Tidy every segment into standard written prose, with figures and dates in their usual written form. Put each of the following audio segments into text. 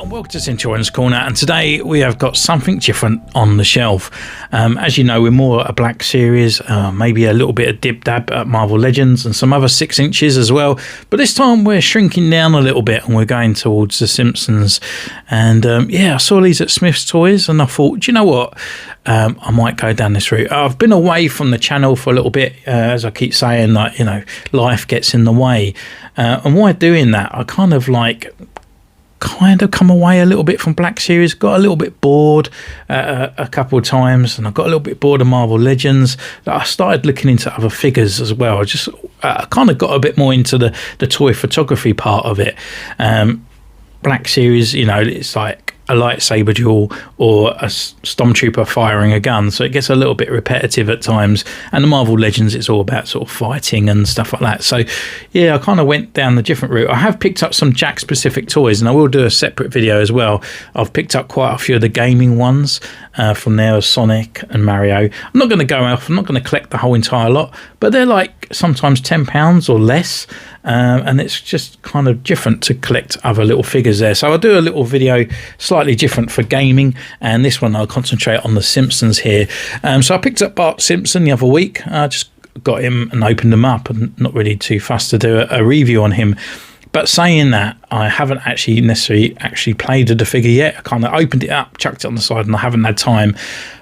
Welcome to Centurion's Corner, and today we have got something different on the shelf. As you know, we're more a Black Series, maybe a little bit of dib-dab at Marvel Legends and some other 6 inches as well, but this time we're shrinking down a little bit and we're going towards the Simpsons. And yeah, I saw these at Smith's Toys and I thought, do you know what, I might go down this route. I've been away from the channel for a little bit, as I keep saying, like, you know, life gets in the way, and while doing that I kind of come away a little bit from Black Series, got a little bit bored a couple of times, and I got a little bit bored of Marvel Legends. I started looking into other figures as well. I just kind of got a bit more into the toy photography part of it. Black Series, you know, it's like a lightsaber duel or a stormtrooper firing a gun, so it gets a little bit repetitive at times. And the Marvel Legends, it's all about sort of fighting and stuff like that. So yeah, I kind of went down the different route. I have picked up some Jakks Pacific toys, and I will do a separate video as well. I've picked up quite a few of the gaming ones from there, Sonic and Mario. I'm not going to go off, I'm not going to collect the whole entire lot, but they're like sometimes £10 or less. And it's just kind of different to collect other little figures there. So I'll do a little video slightly different for gaming, and this one I'll concentrate on the Simpsons here. So I picked up Bart Simpson the other week. I just got him and opened him up, and not really too fussed to do a review on him. But saying that, I haven't actually necessarily played with the figure yet. I kind of opened it up, chucked it on the side, and I haven't had time.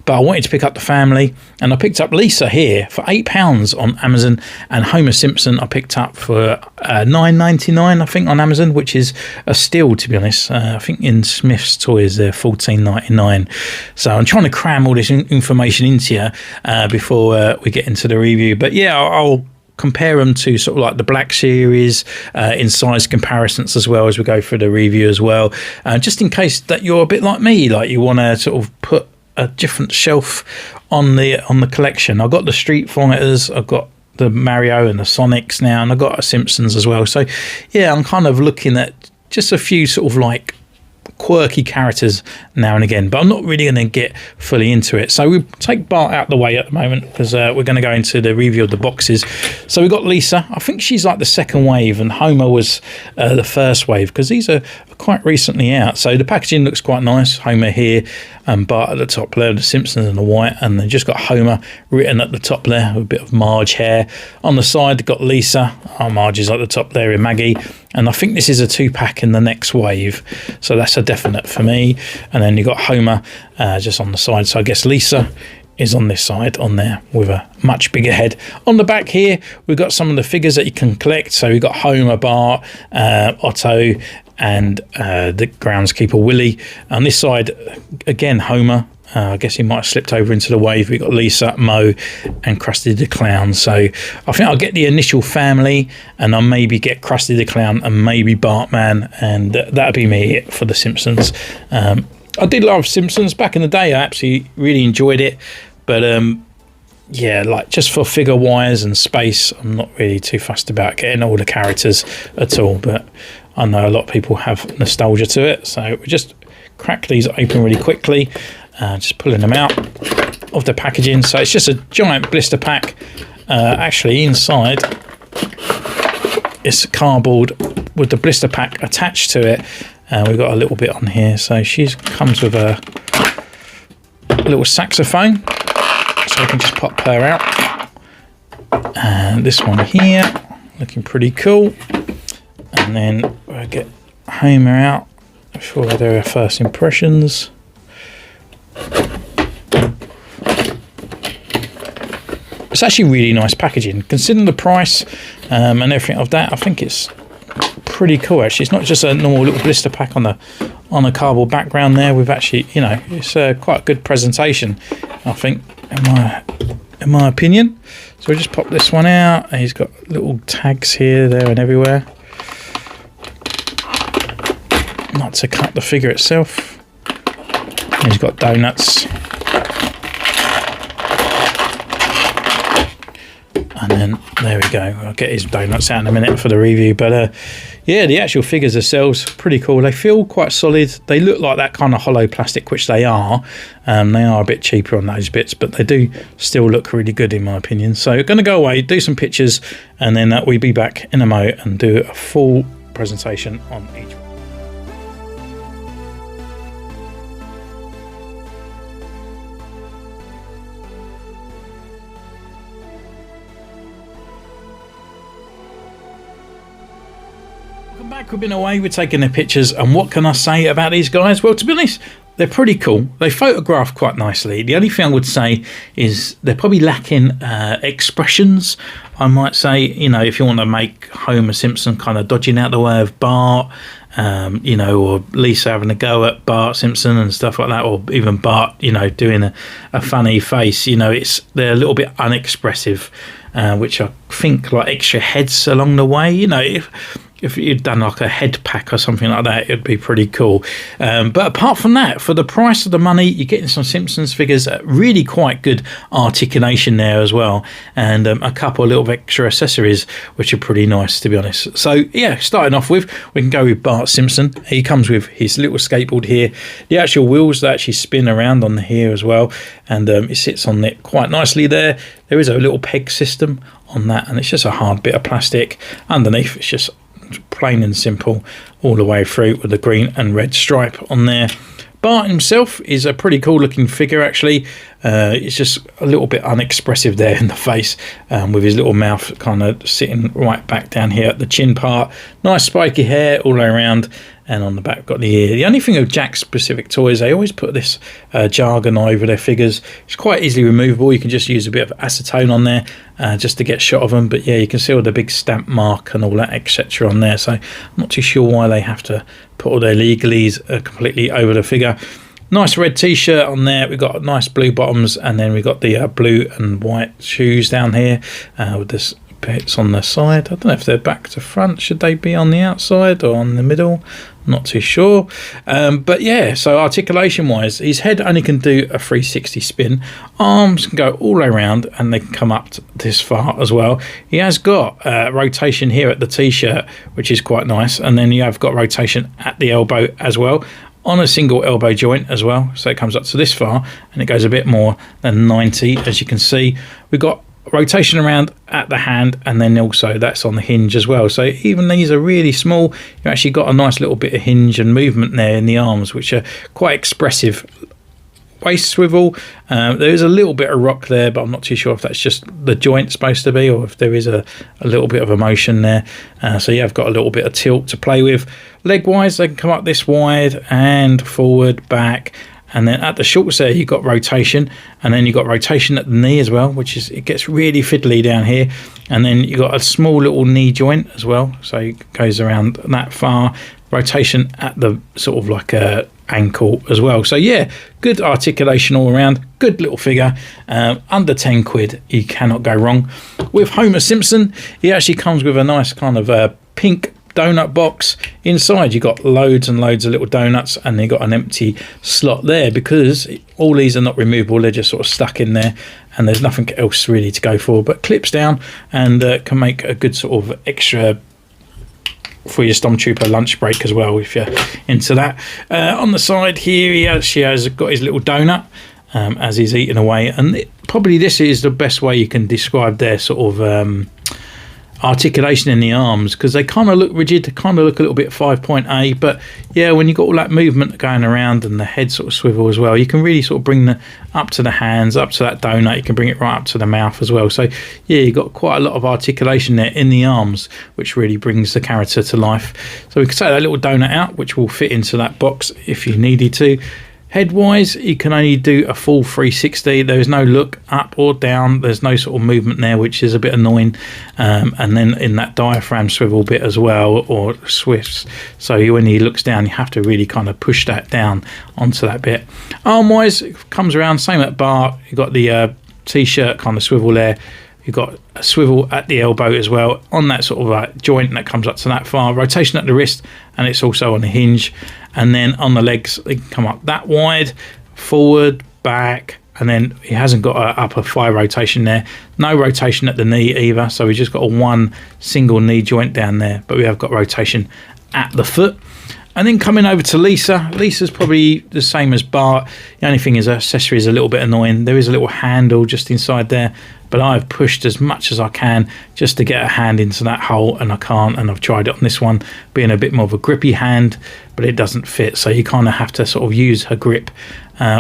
But I wanted to pick up the family, and I picked up Lisa here for £8 on Amazon, and Homer Simpson I picked up for $9.99 I think on Amazon, which is a steal, to be honest. I think in Smith's Toys they're $14.99. So I'm trying to cram all this information into you before we get into the review. But yeah, I'll compare them to sort of like the Black Series in size comparisons as well as we go through the review as well, just in case that you're a bit like me, like you want to sort of put a different shelf on the collection. I've got the Street Fighters, I've got the Mario and the Sonics now, and I've got a Simpsons as well. So yeah, I'm kind of looking at just a few sort of like quirky characters now and again, but I'm not really going to get fully into it. So we'll take Bart out the way at the moment, because we're going to go into the review of the boxes. So we've got Lisa. I think she's like the second wave, and Homer was the first wave, because these are quite recently out. So the packaging looks quite nice. Homer here and Bart at the top there, the Simpsons in the white, and they've just got Homer written at the top there with a bit of Marge hair. On the side, they've got Lisa. Marge is at the top there in Maggie, and I think this is a 2-pack in the next wave, so that's a definite for me. And then you've got Homer just on the side, so I guess Lisa is on this side on there with a much bigger head. On the back here we've got some of the figures that you can collect. So we've got Homer, Bart, Otto, and the groundskeeper Willie. On this side again, Homer. I guess he might have slipped over into the wave. We've got Lisa, Moe, and Krusty the Clown. So I think I'll get the initial family, and I'll maybe get Krusty the Clown and maybe Bartman, and that'll be me for the Simpsons. I did love Simpsons back in the day. I absolutely really enjoyed it, but yeah, like just for figure wise and space, I'm not really too fussed about getting all the characters at all. But I know a lot of people have nostalgia to it, so we just crack these open really quickly. Just pulling them out of the packaging. So it's just a giant blister pack. Actually inside it's cardboard with the blister pack attached to it. We've got a little bit on here. So she comes with a little saxophone, so we can just pop her out. And this one here, looking pretty cool. And then we'll get Homer out before I do our first impressions. It's actually really nice packaging, considering the price and everything of that. I think it's pretty cool actually. It's not just a normal little blister pack on a cardboard background there. We've actually, you know, it's quite a good presentation, I think, in my opinion. So we just pop this one out, and he's got little tags here, there, and everywhere. Not to cut the figure itself. He's got donuts. And then there we go. I'll get his donuts out in a minute for the review. But yeah, the actual figures themselves pretty cool. They feel quite solid. They look like that kind of hollow plastic, which they are. They are a bit cheaper on those bits, but they do still look really good in my opinion. So I'm going to go away, do some pictures, and then we'll be back in a mo and do a full presentation on each one. Back, we've been away, we're taking their pictures, and what can I say about these guys? Well, to be honest, they're pretty cool. They photograph quite nicely. The only thing I would say is they're probably lacking expressions, I might say. You know, if you want to make Homer Simpson kind of dodging out the way of Bart, you know, or Lisa having a go at Bart Simpson and stuff like that, or even Bart, you know, doing a funny face, you know, they're a little bit unexpressive, which I think like extra heads along the way, you know, if you'd done like a head pack or something like that, it'd be pretty cool. But apart from that, for the price of the money, you're getting some Simpsons figures, really quite good articulation there as well, and a couple of little extra accessories, which are pretty nice, to be honest. So yeah, starting off with, we can go with Bart Simpson. He comes with his little skateboard here. The actual wheels, they actually spin around on here as well, and it sits on it quite nicely there. There is a little peg system on that, and it's just a hard bit of plastic. Underneath, it's just plain and simple all the way through with the green and red stripe on there. Bart himself is a pretty cool looking figure, actually. It's just a little bit unexpressive there in the face, with his little mouth kind of sitting right back down here at the chin part. Nice spiky hair all the way around, and on the back got the ear. The only thing with Jakks Pacific Toys, they always put this jargon over their figures. It's quite easily removable. You can just use a bit of acetone on there just to get a shot of them. But yeah, you can see all the big stamp mark and all that, etc. on there. So I'm not too sure why they have to put all their legalese completely over the figure. Nice red t-shirt on there. We've got nice blue bottoms, and then we've got the blue and white shoes down here with this bits on the side. I don't know if they're back to front. Should they be on the outside or on the middle? I'm not too sure. But yeah, so articulation wise, his head only can do a 360 spin. Arms can go all the way around, and they can come up to this far as well. He has got rotation here at the t-shirt, which is quite nice, and then you have got rotation at the elbow as well, on a single elbow joint as well, so it comes up to this far, and it goes a bit more than 90, as you can see. We've got rotation around at the hand, and then also that's on the hinge as well. So even these are really small, you actually got a nice little bit of hinge and movement there in the arms, which are quite expressive. Waist swivel, there is a little bit of rock there, but I'm not too sure if that's just the joint supposed to be, or if there is a little bit of a motion there. So you have got a little bit of tilt to play with. Leg wise, they can come up this wide and forward, back, and then at the shorts there you've got rotation, and then you've got rotation at the knee as well, which is, it gets really fiddly down here, and then you've got a small little knee joint as well, so it goes around that far. Rotation at the sort of like a ankle as well. So yeah, good articulation all around, good little figure. Under 10 quid, you cannot go wrong. With Homer Simpson, he actually comes with a nice kind of pink donut box. Inside you got loads and loads of little donuts, and you got an empty slot there, because all these are not removable, they're just sort of stuck in there, and there's nothing else really to go for, but clips down and can make a good sort of extra for your Stormtrooper lunch break as well, if you're into that. On the side here, he actually has got his little donut as he's eating away, and probably this is the best way you can describe their sort of articulation in the arms, because they kind of look rigid, they kind of look a little bit 5.A, but yeah, when you've got all that movement going around and the head sort of swivel as well, you can really sort of bring the up to the hands, up to that donut, you can bring it right up to the mouth as well. So yeah, you've got quite a lot of articulation there in the arms, which really brings the character to life. So we can take that little donut out, which will fit into that box if you needed to. Head wise, you can only do a full 360. There is no look up or down, there's no sort of movement there, which is a bit annoying. And then in that diaphragm swivel bit as well, or swifts, so when he looks down, you have to really kind of push that down onto that bit. Arm wise, it comes around, same at Bart. You've got the t-shirt kind of swivel there. You've got a swivel at the elbow as well, on that sort of joint that comes up to that far. Rotation at the wrist, and it's also on the hinge. And then on the legs, they can come up that wide, forward, back, and then he hasn't got an upper thigh rotation there. No rotation at the knee either, so we just got a one single knee joint down there, but we have got rotation at the foot. And then coming over to Lisa. Lisa's probably the same as Bart. The only thing is her accessory is a little bit annoying. There is a little handle just inside there, but I've pushed as much as I can just to get a hand into that hole, and I can't, and I've tried it on this one, being a bit more of a grippy hand, but it doesn't fit, so you kind of have to sort of use her grip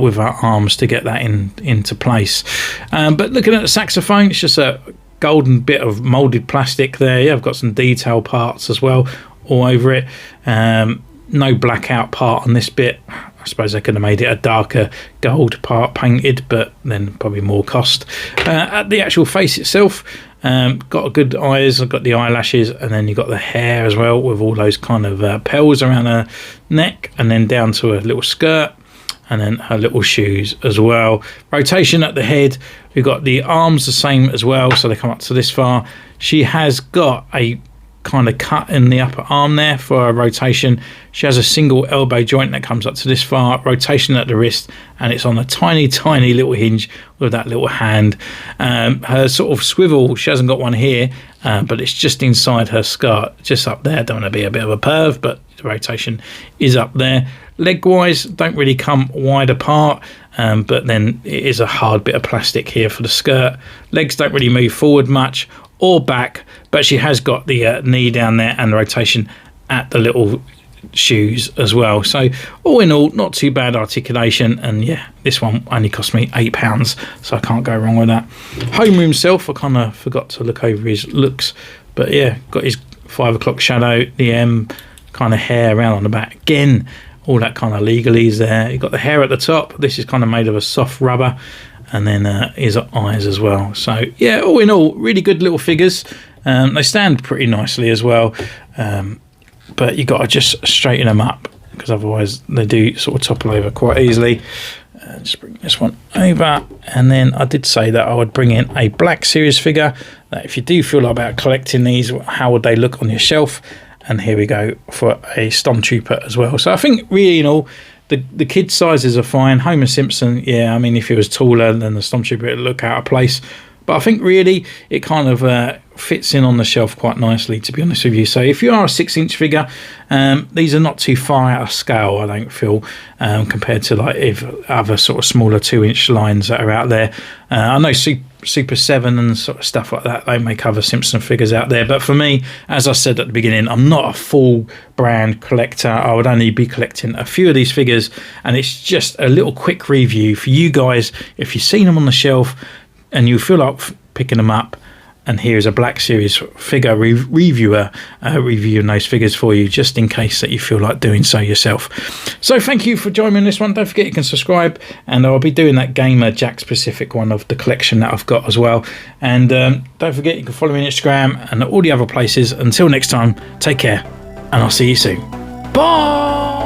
with her arms to get that into place. But looking at the saxophone, it's just a golden bit of moulded plastic there. Yeah, I've got some detail parts as well, all over it. No blackout part on this bit. I suppose they could have made it a darker gold part painted, but then probably more cost. At the actual face itself, got a good eyes. I've got the eyelashes, and then you've got the hair as well, with all those kind of pearls around her neck, and then down to a little skirt, and then her little shoes as well. Rotation at the head. We've got the arms the same as well, so they come up to this far. She has got a kind of cut in the upper arm there for a rotation. She has a single elbow joint that comes up to this far, rotation at the wrist, and it's on a tiny little hinge with that little hand. Her sort of swivel, she hasn't got one here, but it's just inside her skirt, just up there. Don't want to be a bit of a perv, but the rotation is up there. Leg wise, don't really come wide apart, but then it is a hard bit of plastic here for the skirt. Legs don't really move forward much or back, but she has got the knee down there and the rotation at the little shoes as well. So all in all, not too bad articulation, and yeah, this one only cost me £8, so I can't go wrong with that. Homer himself, I kind of forgot to look over his looks, but yeah, got his 5 o'clock shadow, the M kind of hair around on the back again, all that kind of legalese there. You got the hair at the top. This is kind of made of a soft rubber, and then his eyes as well. So yeah, all in all, really good little figures. They stand pretty nicely as well, but you got to just straighten them up, because otherwise they do sort of topple over quite easily. Just bring this one over, and then I did say that I would bring in a Black Series figure, that if you do feel about collecting these, how would they look on your shelf? And here we go for a Stormtrooper as well. So I think really, in all, the kid sizes are fine. Homer Simpson, yeah, I mean, if he was taller than the Stormtrooper, it'd look out of place. But I think really it kind of fits in on the shelf quite nicely, to be honest with you. So if you are a 6-inch figure, these are not too far out of scale, I don't feel, compared to like if other sort of smaller 2-inch lines that are out there. I know Super 7 and sort of stuff like that, they make other Simpson figures out there, but for me, as I said at the beginning, I'm not a full brand collector. I would only be collecting a few of these figures, and it's just a little quick review for you guys. If you've seen them on the shelf and you feel like picking them up, and here's a Black Series figure reviewer reviewing those figures for you, just in case that you feel like doing so yourself. So thank you for joining me on this one. Don't forget you can subscribe, and I'll be doing that Gamer Jakks Pacific one of the collection that I've got as well. And don't forget you can follow me on Instagram and all the other places. Until next time, take care, and I'll see you soon. Bye.